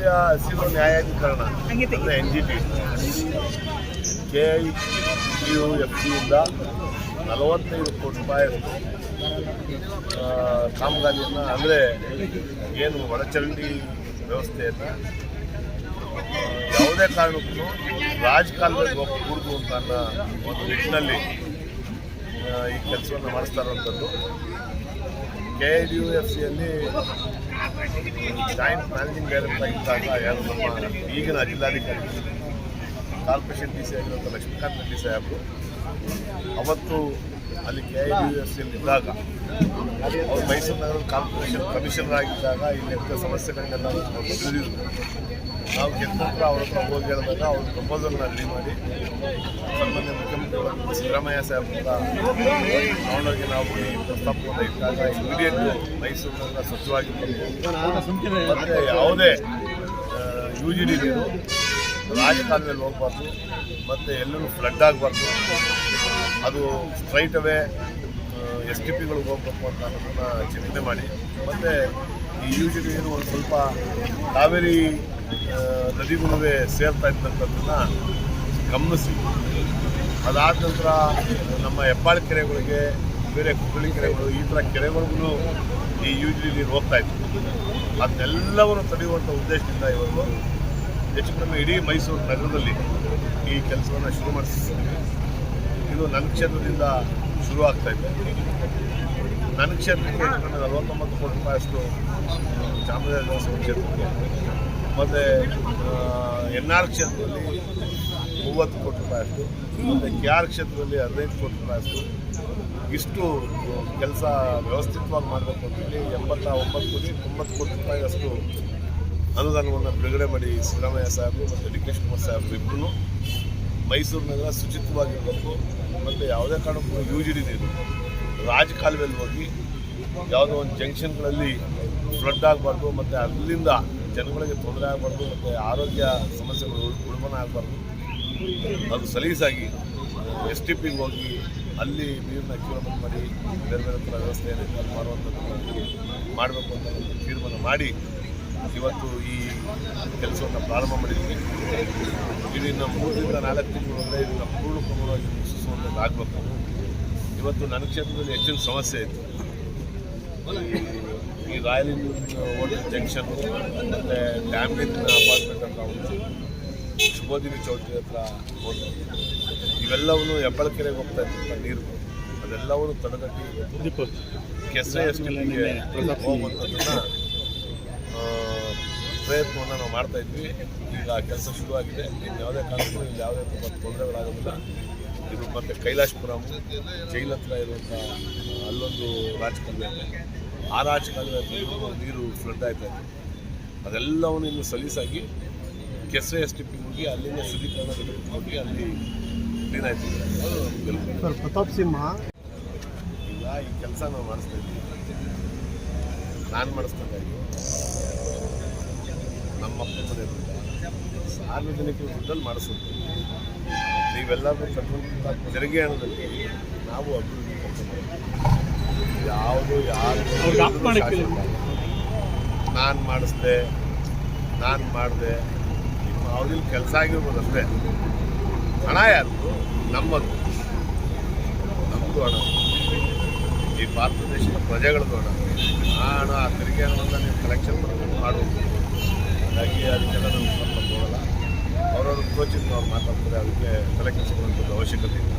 ರಾಷ್ಟ್ರೀಯ ಹಸಿರು ನ್ಯಾಯಾಧಿಕರಣ ಅಂದರೆ NGT KIUFCಯಿಂದ 45 ಕೋಟಿ ರೂಪಾಯಿ ಕಾಮಗಾರಿಯನ್ನು ಅಂದರೆ ಏನು ಒಳಚರಂಡಿ ವ್ಯವಸ್ಥೆಯನ್ನು ಯಾವುದೇ ಕಾರಣಕ್ಕೂ ರಾಜಕಾಲುವೆಗೆ ಹೋಗಕೂಡದು ಅಂತ ಅನ್ನೋ ಒಂದು ನಿಟ್ಟಿನಲ್ಲಿ ಈ ಕೆಲಸವನ್ನು ಮಾಡಿಸ್ತಾ ಇರುವಂಥದ್ದು. KIUFCಯಲ್ಲಿ ಜಾಯಿಂಟ್ ಮ್ಯಾನೇಜಿಂಗ್ ಡೈರೆಕ್ಟರ್ ಇದ್ದಾಗ ಯಾರು ನಮ್ಮ ಈಗಿನ ಜಿಲ್ಲಾಧಿಕಾರಿ ಕಾರ್ಪೊರೇಷನ್ DC ಆಗಿರುವಂಥ ಲಕ್ಷ್ಮೀಕಾಂತ್ ರೆಡ್ಡಿ ಸಾಹೇಬರು ಅವತ್ತು ಅಲ್ಲಿ KIUFCಯಲ್ಲಿ ಇದ್ದಾಗ ಅವರು ಮೈಸೂರು ನಗರದ ಕಾರ್ಪೊರೇಷನ್ ಕಮಿಷನರ್ ಆಗಿದ್ದಾಗ ಇಲ್ಲಿ ಸಮಸ್ಯೆಗಳನ್ನೆಲ್ಲ ತಿಳಿದಿದ್ರು. ನಾವು ಗೆದ್ದ ನಂತರ ಅವ್ರ ಹತ್ರ ಹೋಗಿ ಹೇಳಿದಾಗ ಅವ್ರ ಪ್ರಪೋಸಲ್ನ ರೆಡಿ ಮಾಡಿ ಸನ್ಮಾನ್ಯ ಮುಖ್ಯಮಂತ್ರಿಗಳು ಸಿದ್ದರಾಮಯ್ಯ ಸಾಹೇಬ್ರಿಂದ ತಗೊಂಡೋಗಿ ನಾವು ಈ ಪ್ರಸ್ತಾಪವನ್ನು ಇಟ್ಟಾಗ ಇಮಿಡಿಯೇಟ್ ಮೈಸೂರಿನ ಸ್ವಚ್ಛವಾಗಿ ಮತ್ತು ಯಾವುದೇ UGD ನೀರು ರಾಜಕಾಲುವೆಯಲ್ಲಿ ಹೋಗಬಾರ್ದು ಮತ್ತು ಎಲ್ಲೂ ಫ್ಲಡ್ ಆಗಬಾರ್ದು, ಅದು ಸ್ಟ್ರೈಟ್ ಅವೇ STPಗಳಿಗೆ ಹೋಗ್ಬೇಕು ಅಂತ ಅನ್ನೋದನ್ನು ಚಿಂತನೆ ಮಾಡಿ ಮತ್ತು ಈ UGD ನೀರು ಒಂದು ಸ್ವಲ್ಪ ಕಾವೇರಿ ನದಿಗುಣವೇ ಸೇರ್ತಾ ಇದ್ದಂಥದ್ದನ್ನು ಗಮನಿಸಿ ಅದಾದ ನಂತರ ನಮ್ಮ ಹೆಬ್ಬಾಳು ಕೆರೆಗಳಿಗೆ ಬೇರೆ ಕುಕ್ಕಳಿ ಕೆರೆಗಳು ಈ ಥರ ಕೆರೆಗಳಿಗೂ ಈ UGD ನೀರು ಹೋಗ್ತಾ ಇತ್ತು. ಅದನ್ನೆಲ್ಲವನ್ನು ತಡೆಯುವಂಥ ಉದ್ದೇಶದಿಂದ ಇವತ್ತು ಹೆಚ್ಚು ಕಡಿಮೆ ಇಡೀ ಮೈಸೂರು ನಗರದಲ್ಲಿ ಈ ಕೆಲಸವನ್ನು ಶುರು ಮಾಡಿಸಿದ್ದೀವಿ. ಇದು ನನ್ನ ಕ್ಷೇತ್ರದಿಂದ ಶುರು ಆಗ್ತಾ ಇದೆ. ನನ್ನ ಕ್ಷೇತ್ರಕ್ಕೆ ಹೆಚ್ಚು ಕಡಿಮೆ 49 ಕೋಟಿ ರೂಪಾಯಿಯಷ್ಟು ಚಾಮರಾಜನಗರ ಕ್ಷೇತ್ರಕ್ಕೆ ಮತ್ತು NR ಕ್ಷೇತ್ರದಲ್ಲಿ 30 ಕೋಟಿ ರೂಪಾಯಿಯಷ್ಟು ಮತ್ತು KR ಕ್ಷೇತ್ರದಲ್ಲಿ 15 ಕೋಟಿ ರೂಪಾಯಿಯಷ್ಟು ಇಷ್ಟು ಕೆಲಸ ವ್ಯವಸ್ಥಿತವಾಗಿ ಮಾಡಬೇಕು ಅಂತೇಳಿ 89 ಕೋಟಿ 90 ಕೋಟಿ ರೂಪಾಯಿಯಷ್ಟು ಅನುದಾನವನ್ನು ಬಿಡುಗಡೆ ಮಾಡಿ ಸಿದ್ದರಾಮಯ್ಯ ಸಾಹೇಬರು ಮತ್ತು DK ಶಿವಕುಮಾರ್ ಸಾಹೇಬರು ಇಬ್ಬರೂ ಮೈಸೂರು ನಗರ ಶುಚಿತ್ವವಾಗಿರಬೇಕು ಮತ್ತು ಯಾವುದೇ ಕಾರಣಕ್ಕೂ UGD ನೀರು ರಾಜಕಾಲುವೆಯಲ್ಲಿ ಹೋಗಿ ಯಾವುದೋ ಒಂದು ಜಂಕ್ಷನ್ಗಳಲ್ಲಿ ಫ್ಲಡ್ ಆಗಬಾರ್ದು ಮತ್ತು ಅಲ್ಲಿಂದ ಜನಗಳಿಗೆ ತೊಂದರೆ ಆಗಬಾರ್ದು ಮತ್ತು ಆರೋಗ್ಯ ಸಮಸ್ಯೆಗಳು ಉಳ್ಬಣ ಆಗಬಾರ್ದು. ಅದು ಸಲೀಸಾಗಿ STPಗೆ ಹೋಗಿ ಅಲ್ಲಿ ನೀರನ್ನ ಕ್ಯೂರಮೆಂಟ್ ಮಾಡಿ ಬೇರೆ ಬೇರೆ ಥರ ವ್ಯವಸ್ಥೆಯನ್ನು ಮಾಡುವಂಥದ್ದು ಮಾಡಬೇಕು ಅಂತ ತೀರ್ಮಾನ ಮಾಡಿ ಇವತ್ತು ಈ ಕೆಲಸವನ್ನು ಪ್ರಾರಂಭ ಮಾಡಿದ್ದೀವಿ. ಇದನ್ನು 3 ರಿಂದ 4 ತಿಂಗಳಲ್ಲೇ ಇದನ್ನು ಪೂರ್ಣ ಪ್ರಮಾಣವಾಗಿ ಮುಗಿಸುವಂಥದ್ದು ಆಗಬೇಕು. ಇವತ್ತು ನನ್ನ ಕ್ಷೇತ್ರದಲ್ಲಿ ಹೆಚ್ಚಿನ ಸಮಸ್ಯೆ ಇತ್ತು. ಈ ರಾಯಲ್ ಹೋಟೆಲ್ ಜಂಕ್ಷನ್ ಮತ್ತು ಡ್ಯಾಮ್ಲಿನ್ ಅಪಾರ್ಟ್ಮೆಂಟ್ ಹತ್ರ ಒಂದು ಶುಭೋದಿನಿ ಚೌಟ್ರಿ ಹತ್ರ ಒಂದು ಇವೆಲ್ಲವೂ ಹೆಬ್ಬಾಳು ಕೆರೆಗೆ ಹೋಗ್ತಾ ಇದ್ದಂಥ ನೀರು ಅದೆಲ್ಲವೂ ತಡೆಗಟ್ಟಿ ಕೆಸರೆ STPಗೆ ಹೋಗುವಂಥದ್ದನ್ನು ಪ್ರಯತ್ನವನ್ನು ನಾವು ಮಾಡ್ತಾಯಿದ್ವಿ. ಈಗ ಕೆಲಸ ಶುರುವಾಗಿದೆ. ಇನ್ನು ಯಾವುದೇ ಕಾರಣಕ್ಕೂ ಇಲ್ಲಿ ಯಾವುದೇ ತೊಂದರೆಗಳಾಗೋದಿಲ್ಲ. ಇದು ಮತ್ತು ಕೈಲಾಶಪುರಂ ಜೈಲ್ ಹತ್ರ ಇರುವಂಥ ಅಲ್ಲೊಂದು ರಾಜಕಾಲುವೆ ಇದೆ. ಆ ರಾಜಕಾಲುವೆ ಹತ್ರ ನೀರು ಫ್ಲಡ್ ಆಯ್ತಾ ಇದೆ. ಅದೆಲ್ಲವನ್ನು ಇನ್ನು ಸಲೀಸಾಗಿ ಕೆಸರೆ STPಗೆ ಹೋಗಿ ಅಲ್ಲಿಂದ ಶುದ್ಧೀಕರಣ ಘಟಕಕ್ಕೆ ಹೋಗಿ ಅಲ್ಲಿ ಕ್ಲೀನ್ ಆಯ್ತು. ಪ್ರತಾಪ್ ಸಿಂಹ ಈಗ ಈ ಕೆಲಸ ನಾವು ಮಾಡಿಸ್ತಾ ಇದ್ದೀವಿ. ನಾನು ಮಾಡಿಸ್ದಂಗಾಗಿ ನಮ್ಮಪ್ಪನ ಮನೆಯಿಂದ ಸಾರ್ವಜನಿಕರ ದುಡ್ಡಲ್ಲಿ ಮಾಡಿಸೋದು. ನೀವೆಲ್ಲರೂ ಕಟ್ಟುವಂಥ ತೆರಿಗೆ ಹಣದಲ್ಲಿ ನಾವು ಅಭಿವೃದ್ಧಿ ಮಾಡ್ತೀವಿ. ಯಾವುದು ಯಾರು ನಾನು ಮಾಡಿಸ್ದೆ ನಾನು ಮಾಡಿದೆ ಯಾವುದಿಲ್ಲ ಕೆಲಸ ಆಗಿರ್ಬೋದು ಅಷ್ಟೇ. ಹಣ ಯಾರು? ನಮ್ಮದು, ನಮ್ಮದು ಹಣ, ಈ ಭಾರತ ದೇಶದ ಪ್ರಜೆಗಳದ್ದು ಹಣ. ಆ ಹಣ ಆ ತೆರಿಗೆ ಹಣವನ್ನು ನೀವು ಕಲೆಕ್ಷನ್ ಮಾಡುವುದು. ಹಾಗಾಗಿ ಅದಕ್ಕೆಲ್ಲ ನಾವು ಸ್ವಲ್ಪ ಹೋಗಲ್ಲ. ಅವರವ್ರ ಕೋಚಿಂಗ್ ಅವ್ರು ಮಾತಾಡ್ತಾರೆ. ಅದಕ್ಕೆ ತಲೆ ಕೆಡಿಸಿಕೊಳ್ಳುವಂಥದ್ದು ಅವಶ್ಯಕತೆ ಇದೆ.